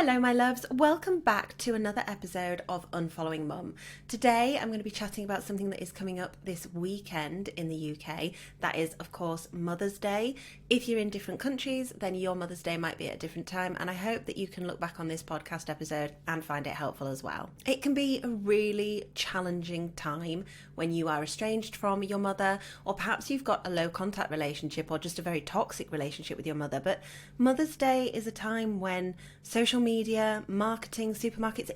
Hello my loves, welcome back to another episode of Unfollowing Mum. Today I'm going to be chatting about something that is coming up this weekend in the UK. That is of course Mother's Day. If you're in different countries then your Mother's Day might be at a different time, and I hope that you can look back on this podcast episode and find it helpful as well. It can be a really challenging time when you are estranged from your mother, or perhaps you've got a low contact relationship or just a very toxic relationship with your mother. But Mother's Day is a time when social media, marketing, supermarkets,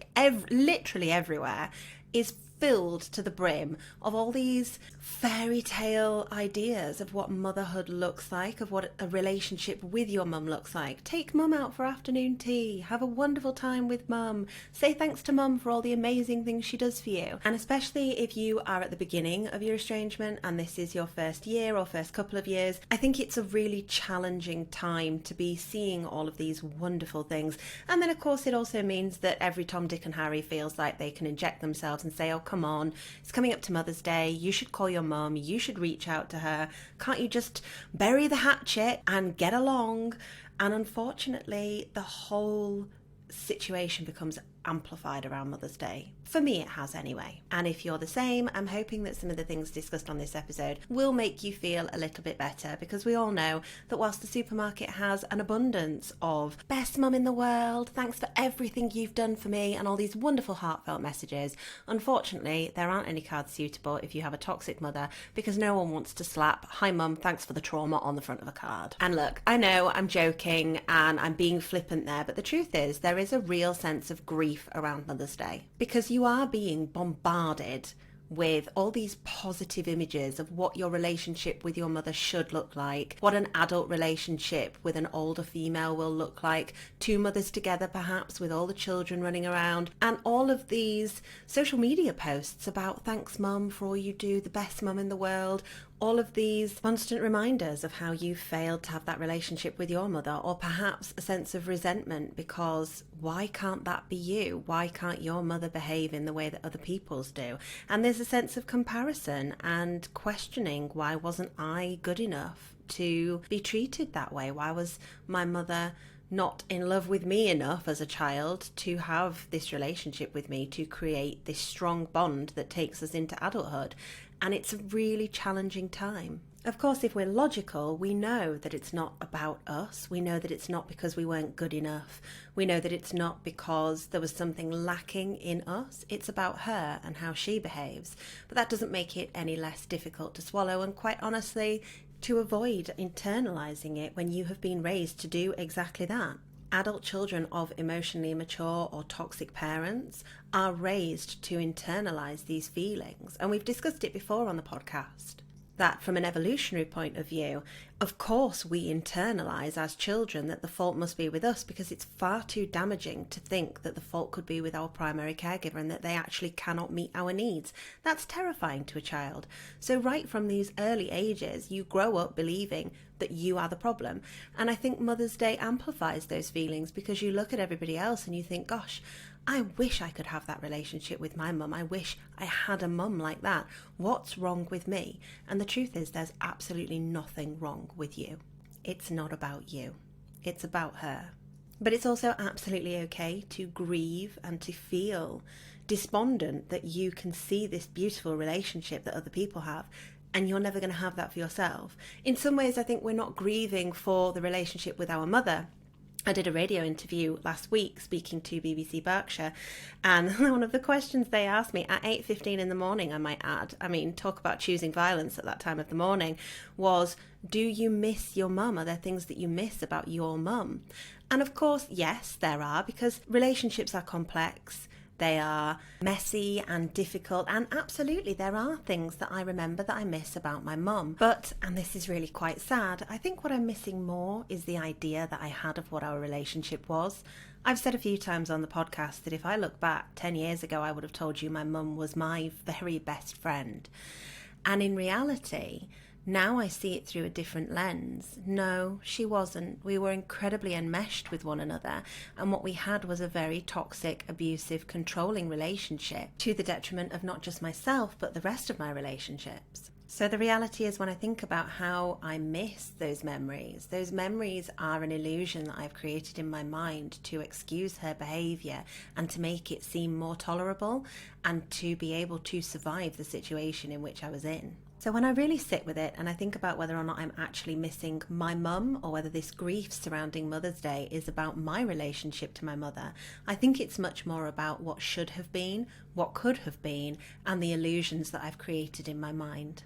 literally everywhere is filled to the brim of all these fairy tale ideas of what motherhood looks like, of what a relationship with your mum looks like. Take mum out for afternoon tea, have a wonderful time with mum, say thanks to mum for all the amazing things she does for you. And especially if you are at the beginning of your estrangement and this is your first year or first couple of years, I think it's a really challenging time to be seeing all of these wonderful things. And then of course it also means that every Tom, Dick and Harry feels like they can inject themselves and say, oh come on, it's coming up to Mother's Day, you should call your mum, you should reach out to her, can't you just bury the hatchet and get along? And unfortunately the whole situation becomes amplified around Mother's Day. For me it has anyway. And if you're the same, I'm hoping that some of the things discussed on this episode will make you feel a little bit better, because we all know that whilst the supermarket has an abundance of best mum in the world, thanks for everything you've done for me, and all these wonderful heartfelt messages, unfortunately there aren't any cards suitable if you have a toxic mother, because no one wants to slap "Hi mum, thanks for the trauma" on the front of a card. And look, I know I'm joking and I'm being flippant there, but the truth is there is a real sense of grief around Mother's Day, because you are being bombarded with all these positive images of what your relationship with your mother should look like, what an adult relationship with an older female will look like, two mothers together perhaps with all the children running around, and all of these social media posts about thanks mum for all you do, the best mum in the world, all of these constant reminders of how you failed to have that relationship with your mother, or perhaps a sense of resentment because why can't that be you? Why can't your mother behave in the way that other people's do? And there's a sense of comparison and questioning, why wasn't I good enough to be treated that way? Why was my mother not in love with me enough as a child to have this relationship with me, to create this strong bond that takes us into adulthood? And it's a really challenging time. Of course, if we're logical, we know that it's not about us. We know that it's not because we weren't good enough. We know that it's not because there was something lacking in us. It's about her and how she behaves. But that doesn't make it any less difficult to swallow, and quite honestly, to avoid internalizing it when you have been raised to do exactly that. Adult children of emotionally immature or toxic parents are raised to internalize these feelings. And we've discussed it before on the podcast, that from an evolutionary point of view, of course we internalize as children that the fault must be with us, because it's far too damaging to think that the fault could be with our primary caregiver and that they actually cannot meet our needs. That's terrifying to a child. So right from these early ages, you grow up believing that you are the problem. And I think Mother's Day amplifies those feelings, because you look at everybody else and you think, gosh, I wish I could have that relationship with my mum. I wish I had a mum like that. What's wrong with me? And the truth is, there's absolutely nothing wrong with you. It's not about you. It's about her. But it's also absolutely okay to grieve and to feel despondent that you can see this beautiful relationship that other people have, and you're never going to have that for yourself. In some ways, I think we're not grieving for the relationship with our mother. I did a radio interview last week speaking to BBC Berkshire, and one of the questions they asked me at 8:15 in the morning, I might add, I mean, talk about choosing violence at that time of the morning, was, do you miss your mum? Are there things that you miss about your mum? And of course, yes, there are, because relationships are complex. They are messy and difficult, and absolutely there are things that I remember that I miss about my mum. But, and this is really quite sad, I think what I'm missing more is the idea that I had of what our relationship was. I've said a few times on the podcast that if I look back 10 years ago, I would have told you my mum was my very best friend. And in reality, now I see it through a different lens. No, she wasn't. We were incredibly enmeshed with one another, and what we had was a very toxic, abusive, controlling relationship, to the detriment of not just myself, but the rest of my relationships. So the reality is, when I think about how I miss those memories are an illusion that I've created in my mind to excuse her behaviour and to make it seem more tolerable and to be able to survive the situation in which I was in. So when I really sit with it and I think about whether or not I'm actually missing my mum, or whether this grief surrounding Mother's Day is about my relationship to my mother, I think it's much more about what should have been, what could have been, and the illusions that I've created in my mind.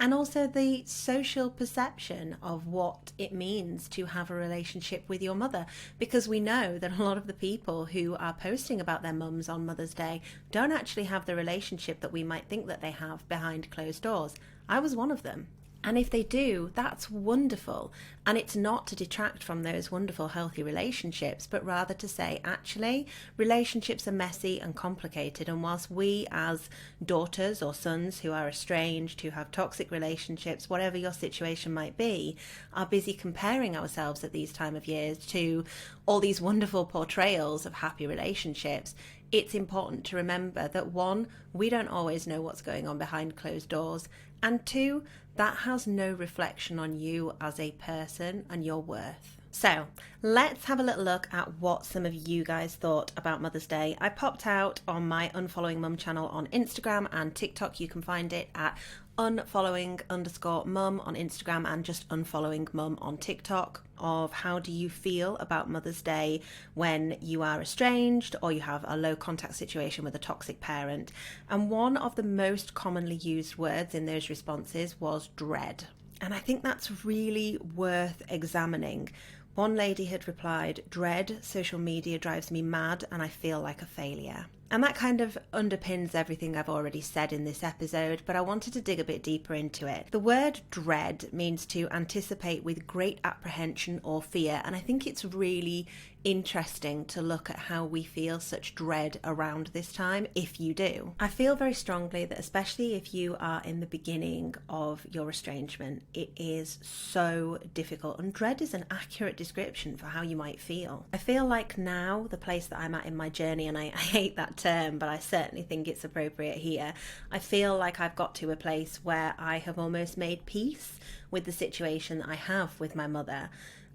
And also the social perception of what it means to have a relationship with your mother, because we know that a lot of the people who are posting about their mums on Mother's Day don't actually have the relationship that we might think that they have behind closed doors. I was one of them. And if they do, that's wonderful. And it's not to detract from those wonderful, healthy relationships, but rather to say, actually, relationships are messy and complicated. And whilst we as daughters or sons who are estranged, who have toxic relationships, whatever your situation might be, are busy comparing ourselves at these time of years to all these wonderful portrayals of happy relationships, it's important to remember that, one, we don't always know what's going on behind closed doors, and two, that has no reflection on you as a person and your worth. So let's have a little look at what some of you guys thought about Mother's Day. I popped out on my Unfollowing Mum channel on Instagram and TikTok. You can find it at unfollowing_mum on Instagram and just unfollowing mum on TikTok, of how do you feel about Mother's Day when you are estranged or you have a low contact situation with a toxic parent. And one of the most commonly used words in those responses was dread. And I think that's really worth examining. One lady had replied, "Dread, social media drives me mad and I feel like a failure." And that kind of underpins everything I've already said in this episode, but I wanted to dig a bit deeper into it. The word dread means to anticipate with great apprehension or fear, and I think it's really interesting to look at how we feel such dread around this time, if you do. I feel very strongly that, especially if you are in the beginning of your estrangement, it is so difficult, and dread is an accurate description for how you might feel. I feel like now, the place that I'm at in my journey, and I hate that term, but I certainly think it's appropriate here, I feel like I've got to a place where I have almost made peace with the situation that I have with my mother,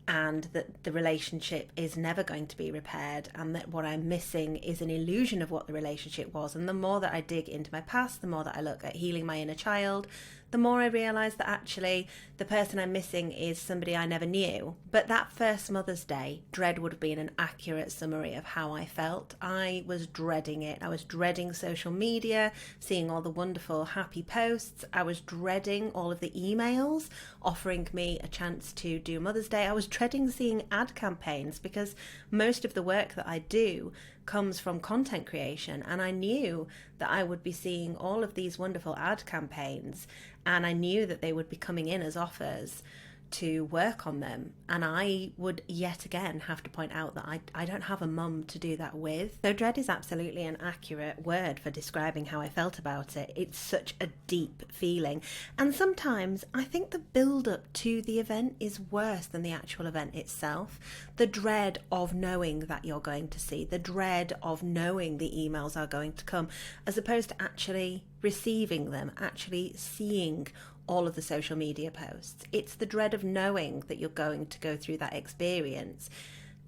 and that the relationship is never going to be repaired, and that what I'm missing is an illusion of what the relationship was. And the more that I dig into my past, the more that I look at healing my inner child, the more I realise that actually the person I'm missing is somebody I never knew. But that first Mother's Day, dread would have been an accurate summary of how I felt. I was dreading it. I was dreading social media, seeing all the wonderful happy posts. I was dreading all of the emails offering me a chance to do Mother's Day. I was dreading seeing ad campaigns, because most of the work that I do comes from content creation, and I knew that I would be seeing all of these wonderful ad campaigns, and I knew that they would be coming in as offers to work on them, and I would yet again have to point out that I don't have a mum to do that with. So dread is absolutely an accurate word for describing how I felt about it. It's such a deep feeling, and sometimes I think the build up to the event is worse than the actual event itself. The dread of knowing that you're going to see, the dread of knowing the emails are going to come, as opposed to actually receiving them, actually seeing all of the social media posts. It's the dread of knowing that you're going to go through that experience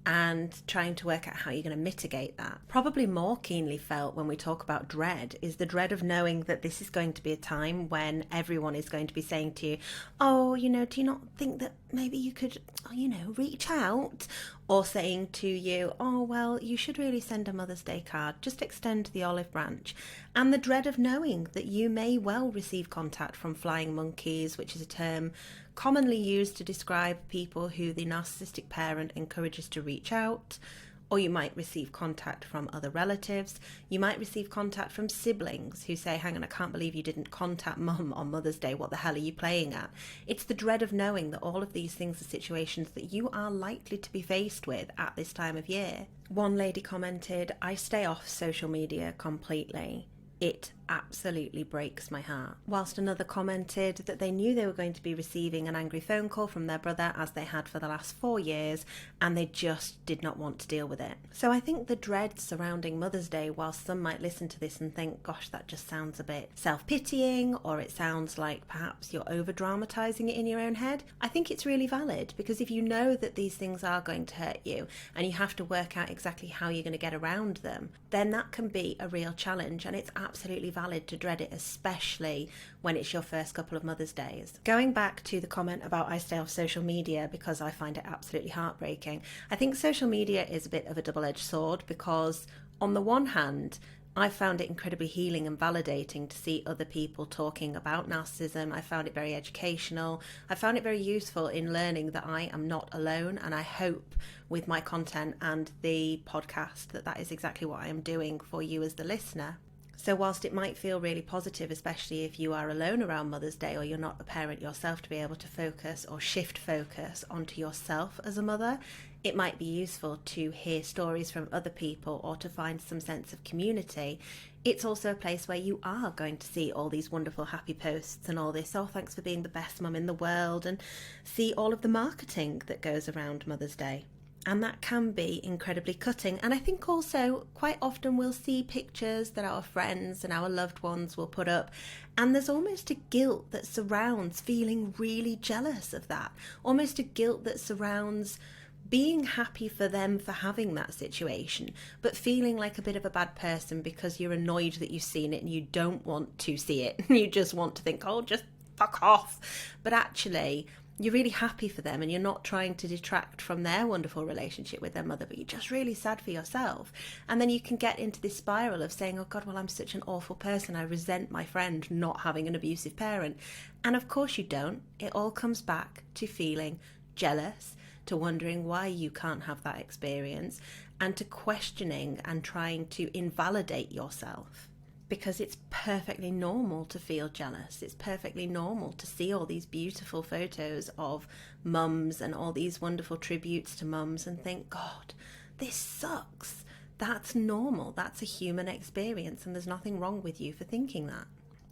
and trying to work out how you're going to mitigate that. Probably more keenly felt when we talk about dread is the dread of knowing that this is going to be a time when everyone is going to be saying to you, "Oh, do you not think that maybe you could, reach out?" Or saying to you, "Oh, well, you should really send a Mother's Day card, just extend the olive branch." And the dread of knowing that you may well receive contact from flying monkeys, which is a term commonly used to describe people who the narcissistic parent encourages to reach out. Or you might receive contact from other relatives. You might receive contact from siblings who say, "Hang on, I can't believe you didn't contact mum on Mother's Day. What the hell are you playing at?" It's the dread of knowing that all of these things are situations that you are likely to be faced with at this time of year. One lady commented, "I stay off social media completely. It absolutely breaks my heart. Whilst another commented that they knew they were going to be receiving an angry phone call from their brother, as they had for the last 4 years, and they just did not want to deal with it. So I think the dread surrounding Mother's Day, whilst some might listen to this and think, gosh, that just sounds a bit self-pitying, or it sounds like perhaps you're over-dramatising it in your own head, I think it's really valid, because if you know that these things are going to hurt you and you have to work out exactly how you're going to get around them, then that can be a real challenge, and it's absolutely valid to dread it, especially when it's your first couple of Mother's Days. Going back to the comment about I stay off social media because I find it absolutely heartbreaking, I think social media is a bit of a double-edged sword, because on the one hand, I found it incredibly healing and validating to see other people talking about narcissism. I found it very educational. I found it very useful in learning that I am not alone, and I hope with my content and the podcast that is exactly what I am doing for you as the listener. So whilst it might feel really positive, especially if you are alone around Mother's Day or you're not a parent yourself, to be able to focus or shift focus onto yourself as a mother, it might be useful to hear stories from other people or to find some sense of community. It's also a place where you are going to see all these wonderful happy posts and all this, oh, thanks for being the best mum in the world, and see all of the marketing that goes around Mother's Day. And that can be incredibly cutting. And I think also quite often we'll see pictures that our friends and our loved ones will put up, and there's almost a guilt that surrounds feeling really jealous of that, almost a guilt that surrounds being happy for them for having that situation, but feeling like a bit of a bad person because you're annoyed that you've seen it and you don't want to see it. You just want to think, oh, just fuck off. But actually, you're really happy for them and you're not trying to detract from their wonderful relationship with their mother, but you're just really sad for yourself. And then you can get into this spiral of saying, oh God, well, I'm such an awful person. I resent my friend not having an abusive parent. And of course you don't. It all comes back to feeling jealous, to wondering why you can't have that experience, and to questioning and trying to invalidate yourself. Because it's perfectly normal to feel jealous. It's perfectly normal to see all these beautiful photos of mums and all these wonderful tributes to mums and think, God, this sucks. That's normal. That's a human experience, and there's nothing wrong with you for thinking that.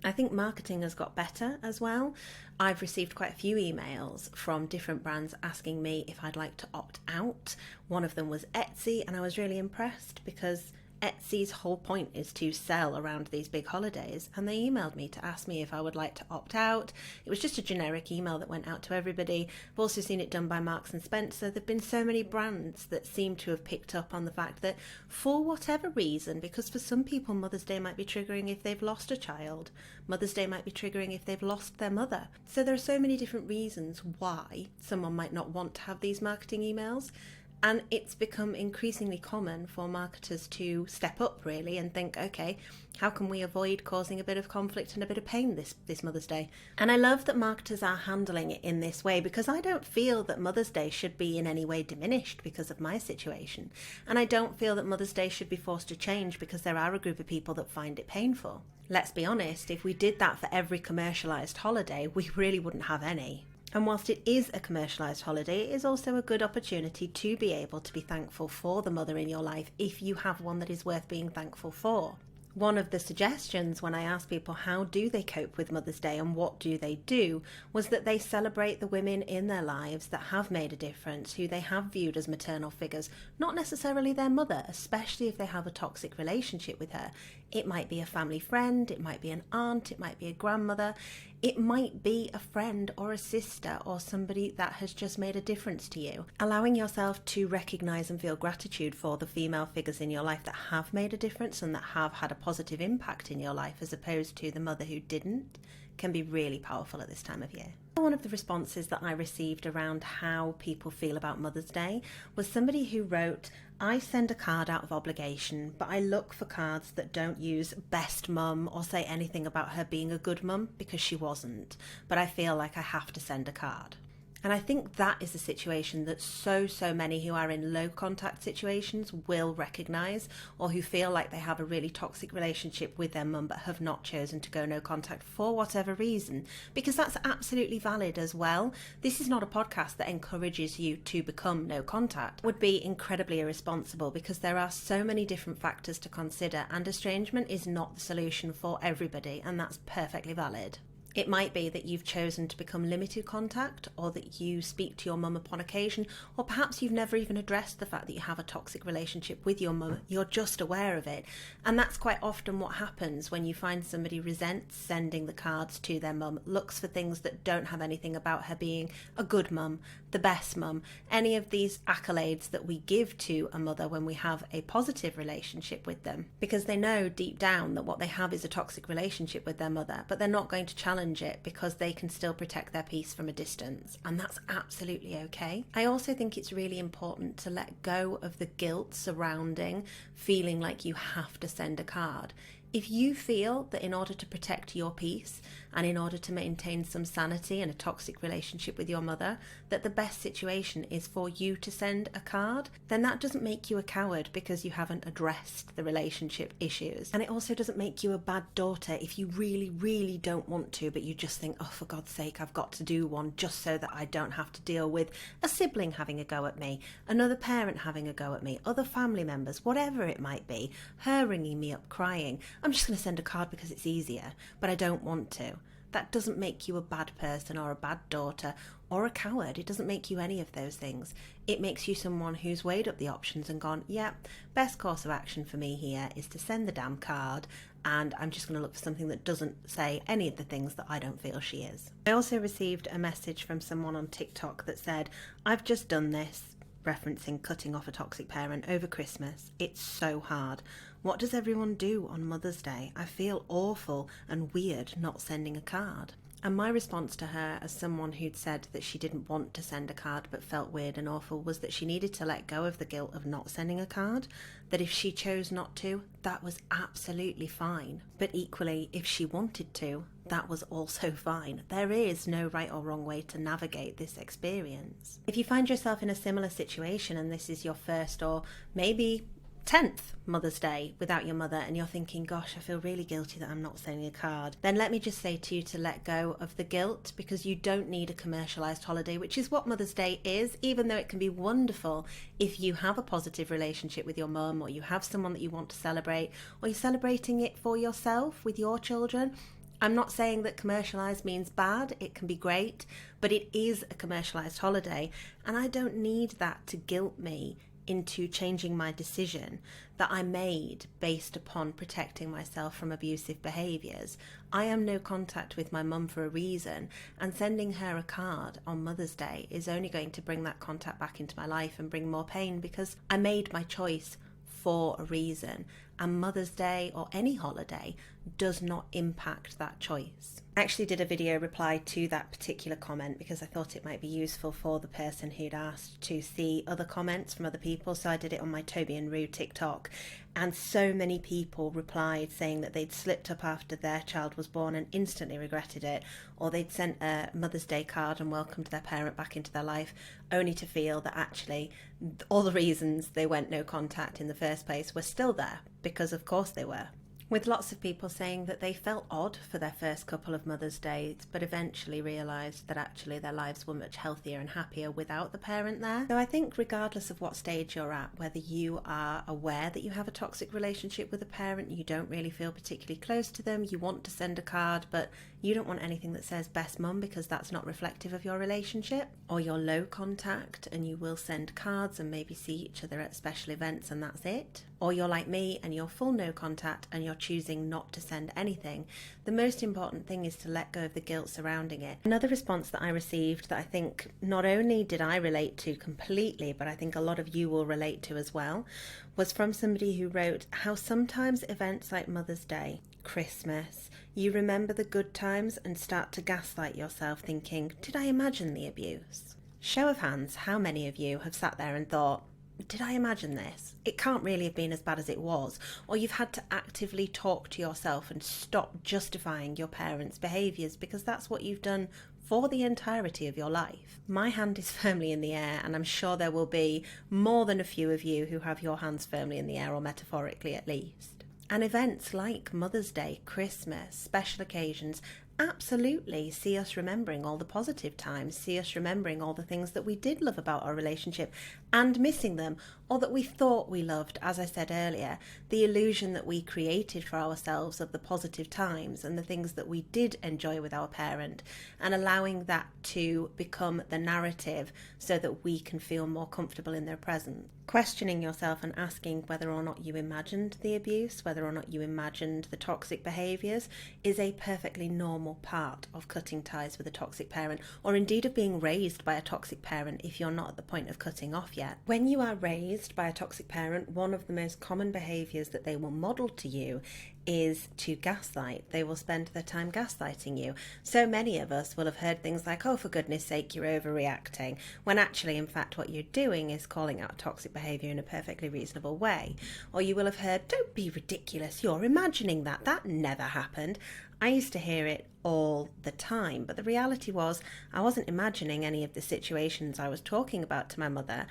I think marketing has got better as well. I've received quite a few emails from different brands asking me if I'd like to opt out. One of them was Etsy, and I was really impressed because Etsy's whole point is to sell around these big holidays, and they emailed me to ask me if I would like to opt out. It was just a generic email that went out to everybody. I've also seen it done by Marks and Spencer. There have been so many brands that seem to have picked up on the fact that for whatever reason, because for some people Mother's Day might be triggering if they've lost a child, Mother's Day might be triggering if they've lost their mother. So there are so many different reasons why someone might not want to have these marketing emails. And it's become increasingly common for marketers to step up really and think, okay, how can we avoid causing a bit of conflict and a bit of pain this Mother's Day? And I love that marketers are handling it in this way, because I don't feel that Mother's Day should be in any way diminished because of my situation. And I don't feel that Mother's Day should be forced to change because there are a group of people that find it painful. Let's be honest, if we did that for every commercialised holiday, we really wouldn't have any. And whilst it is a commercialised holiday, it is also a good opportunity to be able to be thankful for the mother in your life if you have one that is worth being thankful for. One of the suggestions when I asked people how do they cope with Mother's Day and what do they do was that they celebrate the women in their lives that have made a difference, who they have viewed as maternal figures, not necessarily their mother, especially if they have a toxic relationship with her. It might be a family friend, it might be an aunt, it might be a grandmother, it might be a friend or a sister or somebody that has just made a difference to you. Allowing yourself to recognise and feel gratitude for the female figures in your life that have made a difference and that have had a positive impact in your life as opposed to the mother who didn't can be really powerful at this time of year. One of the responses that I received around how people feel about Mother's Day was somebody who wrote, I send a card out of obligation, but I look for cards that don't use best mum or say anything about her being a good mum because she wasn't, but I feel like I have to send a card. And I think that is a situation that so many who are in low contact situations will recognise, or who feel like they have a really toxic relationship with their mum but have not chosen to go no contact for whatever reason, because that's absolutely valid as well. This is not a podcast that encourages you to become no contact. It would be incredibly irresponsible, because there are so many different factors to consider, and estrangement is not the solution for everybody, and that's perfectly valid. It might be that you've chosen to become limited contact, or that you speak to your mum upon occasion, or perhaps you've never even addressed the fact that you have a toxic relationship with your mum. You're just aware of it. And that's quite often what happens when you find somebody resents sending the cards to their mum, looks for things that don't have anything about her being a good mum, the best mum, any of these accolades that we give to a mother when we have a positive relationship with them, because they know deep down that what they have is a toxic relationship with their mother, but they're not going to challenge it because they can still protect their peace from a distance, and that's absolutely okay. I also think it's really important to let go of the guilt surrounding feeling like you have to send a card. If you feel that in order to protect your peace and in order to maintain some sanity in a toxic relationship with your mother, that the best situation is for you to send a card, then that doesn't make you a coward because you haven't addressed the relationship issues. And it also doesn't make you a bad daughter if you really don't want to, but you just think, oh, for God's sake, I've got to do one just so that I don't have to deal with a sibling having a go at me, another parent having a go at me, other family members, whatever it might be, her ringing me up crying. I'm just going to send a card because it's easier, but I don't want to. That doesn't make you a bad person or a bad daughter or a coward. It doesn't make you any of those things. It makes you someone who's weighed up the options and gone, yeah, best course of action for me here is to send the damn card, and I'm just going to look for something that doesn't say any of the things that I don't feel she is. I also received a message from someone on TikTok that said, I've just done this, referencing cutting off a toxic parent over Christmas. It's so hard. What does everyone do on Mother's Day? I feel awful and weird not sending a card. And my response to her, as someone who'd said that she didn't want to send a card but felt weird and awful, was that she needed to let go of the guilt of not sending a card, that if she chose not to, that was absolutely fine. But equally, if she wanted to, that was also fine. There is no right or wrong way to navigate this experience. If you find yourself in a similar situation and this is your first or maybe 10th Mother's Day without your mother, and you're thinking, gosh, I feel really guilty that I'm not sending a card, then let me just say to you to let go of the guilt, because you don't need a commercialised holiday, which is what Mother's Day is, even though it can be wonderful if you have a positive relationship with your mum, or you have someone that you want to celebrate, or you're celebrating it for yourself with your children. I'm not saying that commercialised means bad. It can be great, but it is a commercialised holiday, and I don't need that to guilt me into changing my decision that I made based upon protecting myself from abusive behaviours. I am no contact with my mum for a reason, and sending her a card on Mother's Day is only going to bring that contact back into my life and bring more pain, because I made my choice for a reason, and Mother's Day or any holiday does not impact that choice. I actually did a video reply to that particular comment because I thought it might be useful for the person who'd asked to see other comments from other people, so I did it on my Toby and Rue TikTok, and so many people replied saying that they'd slipped up after their child was born and instantly regretted it, or they'd sent a Mother's Day card and welcomed their parent back into their life only to feel that actually all the reasons they went no contact in the first place were still there, because of course they were. With lots of people saying that they felt odd for their first couple of Mother's Days, but eventually realised that actually their lives were much healthier and happier without the parent there. So I think regardless of what stage you're at, whether you are aware that you have a toxic relationship with a parent, you don't really feel particularly close to them, you want to send a card, but you don't want anything that says best mum because that's not reflective of your relationship, or you're low contact and you will send cards and maybe see each other at special events and that's it, or you're like me and you're full no contact and you're choosing not to send anything, the most important thing is to let go of the guilt surrounding it. Another response that I received that I think not only did I relate to completely, but I think a lot of you will relate to as well, was from somebody who wrote how sometimes events like Mother's Day, Christmas, you remember the good times and start to gaslight yourself thinking, did I imagine the abuse? Show of hands, how many of you have sat there and thought, did I imagine this? It can't really have been as bad as it was. Or you've had to actively talk to yourself and stop justifying your parents' behaviours because that's what you've done for the entirety of your life. My hand is firmly in the air, and I'm sure there will be more than a few of you who have your hands firmly in the air, or metaphorically at least. And events like Mother's Day, Christmas, special occasions absolutely see us remembering all the positive times, see us remembering all the things that we did love about our relationship and missing them, or that we thought we loved. As I said earlier, the illusion that we created for ourselves of the positive times and the things that we did enjoy with our parent, and allowing that to become the narrative so that we can feel more comfortable in their presence. Questioning yourself and asking whether or not you imagined the abuse, whether or not you imagined the toxic behaviours, is a perfectly normal part of cutting ties with a toxic parent, or indeed of being raised by a toxic parent if you're not at the point of cutting off yet. When you are raised by a toxic parent, one of the most common behaviours that they will model to you is to gaslight. They will spend their time gaslighting you. So many of us will have heard things like, oh, for goodness sake, you're overreacting, when actually, in fact, what you're doing is calling out toxic behaviour in a perfectly reasonable way. Or you will have heard, don't be ridiculous, you're imagining that. That never happened. I used to hear it all the time, but the reality was I wasn't imagining any of the situations I was talking about to my mother.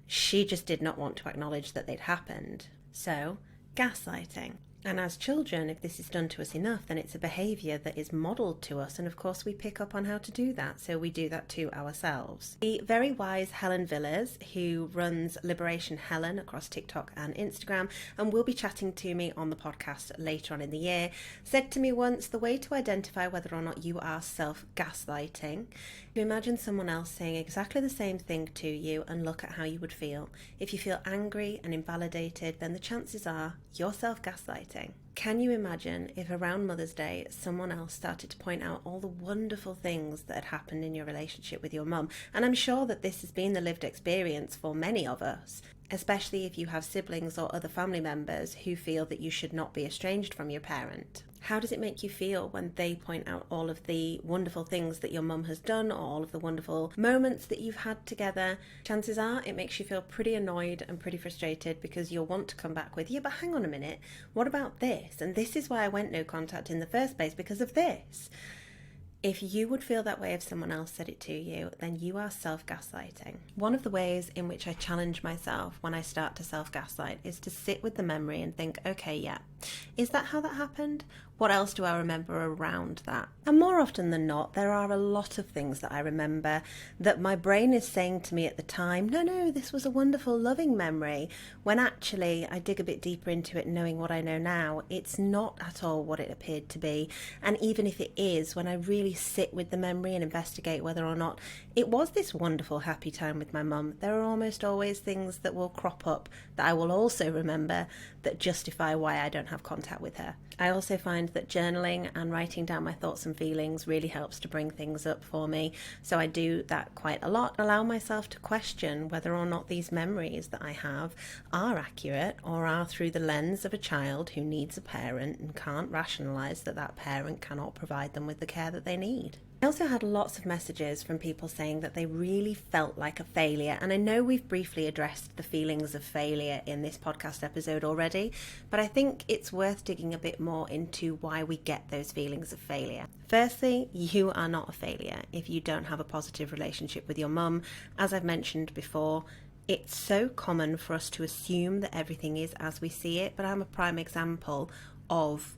She just did not want to acknowledge that they'd happened. So, gaslighting. And as children, if this is done to us enough, then it's a behaviour that is modelled to us, and of course we pick up on how to do that, so we do that to ourselves. The very wise Helen Villas, who runs Liberation Helen across TikTok and Instagram, and will be chatting to me on the podcast later on in the year, said to me once, the way to identify whether or not you are self-gaslighting, to imagine someone else saying exactly the same thing to you and look at how you would feel. If you feel angry and invalidated, then the chances are you're self-gaslighting. Can you imagine if around Mother's Day someone else started to point out all the wonderful things that had happened in your relationship with your mum? And I'm sure that this has been the lived experience for many of us, especially if you have siblings or other family members who feel that you should not be estranged from your parent. How does it make you feel when they point out all of the wonderful things that your mum has done, or all of the wonderful moments that you've had together? Chances are it makes you feel pretty annoyed and pretty frustrated, because you'll want to come back with, yeah, but hang on a minute, what about this? And this is why I went no contact in the first place, because of this. If you would feel that way if someone else said it to you, then you are self-gaslighting. One of the ways in which I challenge myself when I start to self-gaslight is to sit with the memory and think, okay, yeah, is that how that happened? What else do I remember around that? And more often than not, there are a lot of things that I remember that my brain is saying to me at the time, no, this was a wonderful, loving memory, when actually I dig a bit deeper into it, knowing what I know now, it's not at all what it appeared to be. And even if it is, when I really sit with the memory and investigate whether or not it was this wonderful, happy time with my mum, there are almost always things that will crop up that I will also remember that justify why I don't have contact with her. I also find that journaling and writing down my thoughts and feelings really helps to bring things up for me. So I do that quite a lot. Allow myself to question whether or not these memories that I have are accurate, or are through the lens of a child who needs a parent and can't rationalise that that parent cannot provide them with the care that they need. I also had lots of messages from people saying that they really felt like a failure, and I know we've briefly addressed the feelings of failure in this podcast episode already, but I think it's worth digging a bit more into why we get those feelings of failure. Firstly, you are not a failure if you don't have a positive relationship with your mum. As I've mentioned before, it's so common for us to assume that everything is as we see it, but I'm a prime example of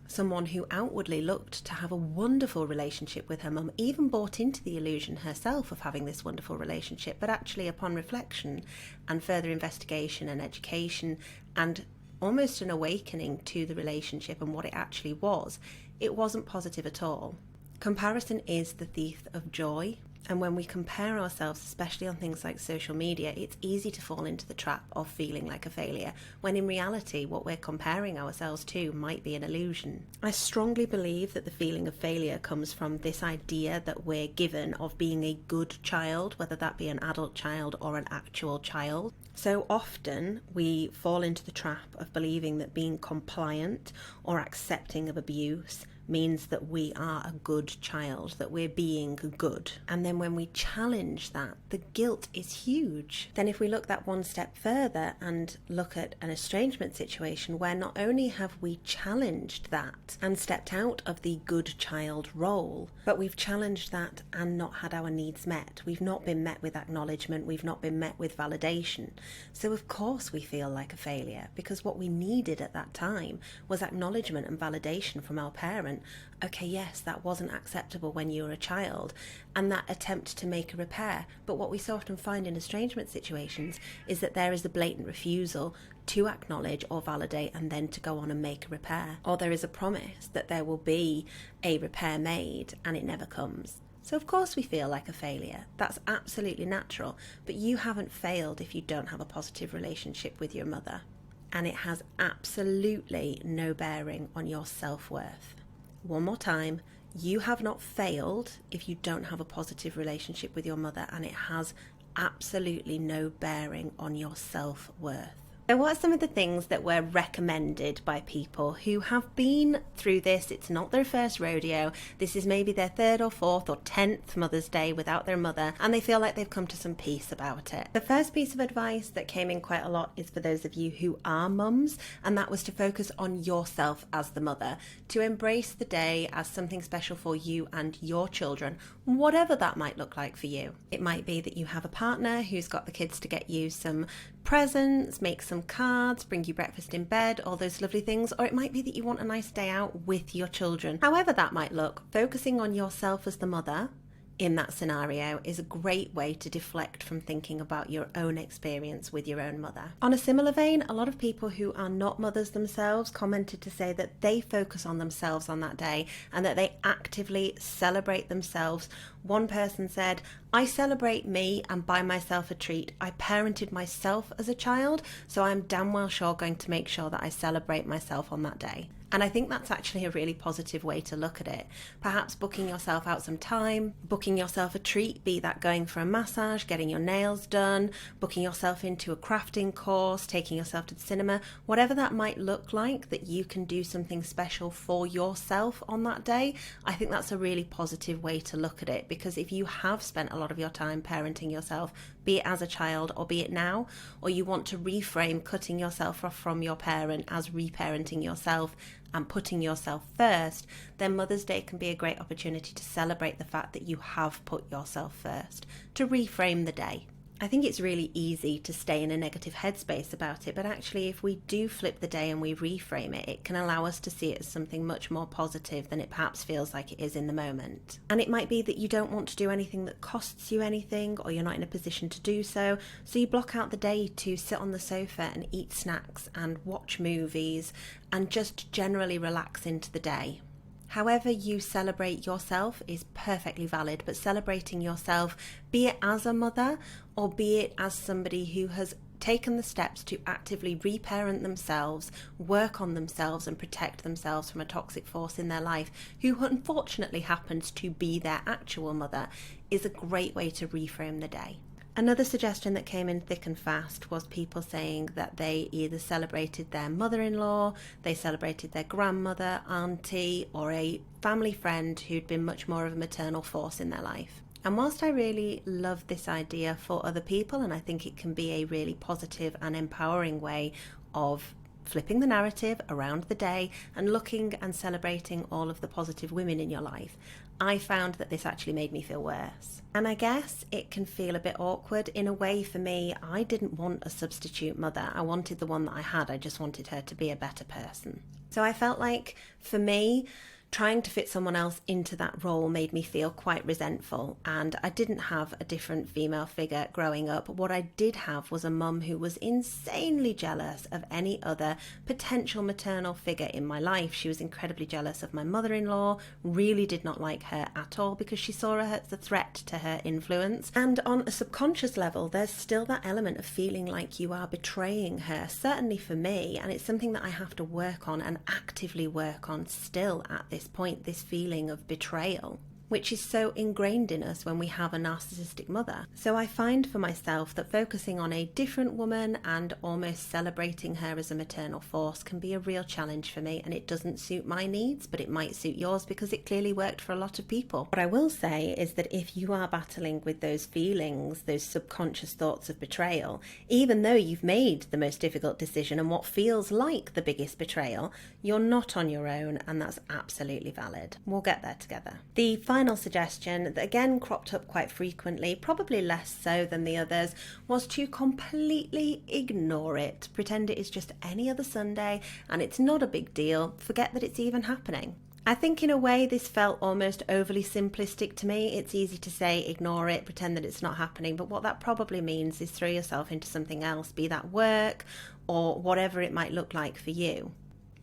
someone who outwardly looked to have a wonderful relationship with her mum, even bought into the illusion herself of having this wonderful relationship, but actually upon reflection and further investigation and education and almost an awakening to the relationship and what it actually was, it wasn't positive at all. Comparison is the thief of joy. And when we compare ourselves, especially on things like social media, it's easy to fall into the trap of feeling like a failure, when in reality what we're comparing ourselves to might be an illusion. I strongly believe that the feeling of failure comes from this idea that we're given of being a good child, whether that be an adult child or an actual child. So often we fall into the trap of believing that being compliant or accepting of abuse means that we are a good child, that we're being good. And then when we challenge that, the guilt is huge. Then if we look that one step further and look at an estrangement situation where not only have we challenged that and stepped out of the good child role, but we've challenged that and not had our needs met. We've not been met with acknowledgement, we've not been met with validation. So of course we feel like a failure, because what we needed at that time was acknowledgement and validation from our parent. Okay, yes, that wasn't acceptable when you were a child, and that attempt to make a repair. But what we so often find in estrangement situations is that there is a blatant refusal to acknowledge or validate and then to go on and make a repair. Or there is a promise that there will be a repair made and it never comes. So of course we feel like a failure. That's absolutely natural. But you haven't failed if you don't have a positive relationship with your mother. And it has absolutely no bearing on your self-worth. One more time, you have not failed if you don't have a positive relationship with your mother, and it has absolutely no bearing on your self-worth. So what are some of the things that were recommended by people who have been through this? It's not their first rodeo. This is maybe their 3rd or 4th or 10th Mother's Day without their mother, and they feel like they've come to some peace about it. The first piece of advice that came in quite a lot is for those of you who are mums, and that was to focus on yourself as the mother, to embrace the day as something special for you and your children, whatever that might look like for you. It might be that you have a partner who's got the kids to get you some presents, make some cards, bring you breakfast in bed, all those lovely things. Or it might be that you want a nice day out with your children. However that might look, focusing on yourself as the mother in that scenario is a great way to deflect from thinking about your own experience with your own mother. On a similar vein, a lot of people who are not mothers themselves commented to say that they focus on themselves on that day and that they actively celebrate themselves. One person said, I celebrate me and buy myself a treat. I parented myself as a child, so I'm damn well sure going to make sure that I celebrate myself on that day. And I think that's actually a really positive way to look at it. Perhaps booking yourself out some time, booking yourself a treat, be that going for a massage, getting your nails done, booking yourself into a crafting course, taking yourself to the cinema, whatever that might look like, that you can do something special for yourself on that day. I think that's a really positive way to look at it, because if you have spent a lot of your time parenting yourself, be it as a child or be it now, or you want to reframe cutting yourself off from your parent as reparenting yourself and putting yourself first, then Mother's Day can be a great opportunity to celebrate the fact that you have put yourself first, to reframe the day. I think it's really easy to stay in a negative headspace about it, but actually if we do flip the day and we reframe it, it can allow us to see it as something much more positive than it perhaps feels like it is in the moment. And it might be that you don't want to do anything that costs you anything, or you're not in a position to do so, so you block out the day to sit on the sofa and eat snacks and watch movies and just generally relax into the day. However you celebrate yourself is perfectly valid, but celebrating yourself, be it as a mother or be it as somebody who has taken the steps to actively reparent themselves, work on themselves and protect themselves from a toxic force in their life, who unfortunately happens to be their actual mother, is a great way to reframe the day. Another suggestion that came in thick and fast was people saying that they either celebrated their mother-in-law, they celebrated their grandmother, auntie, or a family friend who'd been much more of a maternal force in their life. And whilst I really love this idea for other people, and I think it can be a really positive and empowering way of flipping the narrative around the day and looking and celebrating all of the positive women in your life, I found that this actually made me feel worse. And I guess it can feel a bit awkward. In a way, for me, I didn't want a substitute mother. I wanted the one that I had. I just wanted her to be a better person. So I felt like, for me, trying to fit someone else into that role made me feel quite resentful, and I didn't have a different female figure growing up. What I did have was a mum who was insanely jealous of any other potential maternal figure in my life. She was incredibly jealous of my mother-in-law, really did not like her at all because she saw her as a threat to her influence. And on a subconscious level, there's still that element of feeling like you are betraying her, certainly for me, and it's something that I have to work on and actively work on still at this point, this feeling of betrayal. which is so ingrained in us when we have a narcissistic mother. So I find for myself that focusing on a different woman and almost celebrating her as a maternal force can be a real challenge for me, and it doesn't suit my needs, but it might suit yours because it clearly worked for a lot of people. What I will say is that if you are battling with those feelings, those subconscious thoughts of betrayal, even though you've made the most difficult decision and what feels like the biggest betrayal, you're not on your own, and that's absolutely valid. We'll get there together. The final suggestion that again cropped up quite frequently, probably less so than the others, was to completely ignore it. Pretend it is just any other Sunday and it's not a big deal. Forget that it's even happening. I think in a way this felt almost overly simplistic to me. It's easy to say ignore it, pretend that it's not happening, but what that probably means is throw yourself into something else, be that work or whatever it might look like for you.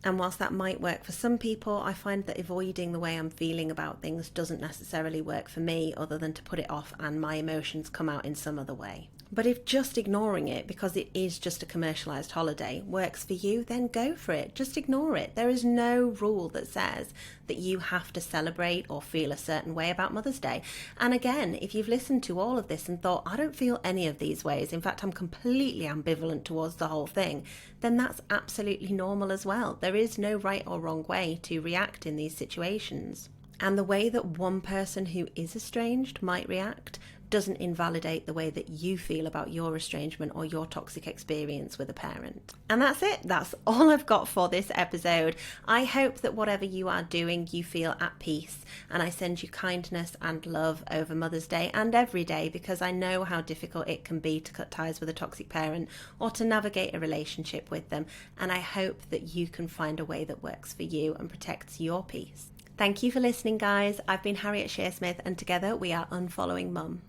And whilst that might work for some people, I find that avoiding the way I'm feeling about things doesn't necessarily work for me, other than to put it off and my emotions come out in some other way. But if just ignoring it, because it is just a commercialised holiday, works for you, then go for it. Just ignore it. There is no rule that says that you have to celebrate or feel a certain way about Mother's Day. And again, if you've listened to all of this and thought, I don't feel any of these ways, in fact, I'm completely ambivalent towards the whole thing, then that's absolutely normal as well. There is no right or wrong way to react in these situations. And the way that one person who is estranged might react doesn't invalidate the way that you feel about your estrangement or your toxic experience with a parent. And that's it. That's all I've got for this episode. I hope that whatever you are doing, you feel at peace. And I send you kindness and love over Mother's Day and every day, because I know how difficult it can be to cut ties with a toxic parent or to navigate a relationship with them. And I hope that you can find a way that works for you and protects your peace. Thank you for listening, guys. I've been Harriet Shearsmith, and together we are Unfollowing Mum.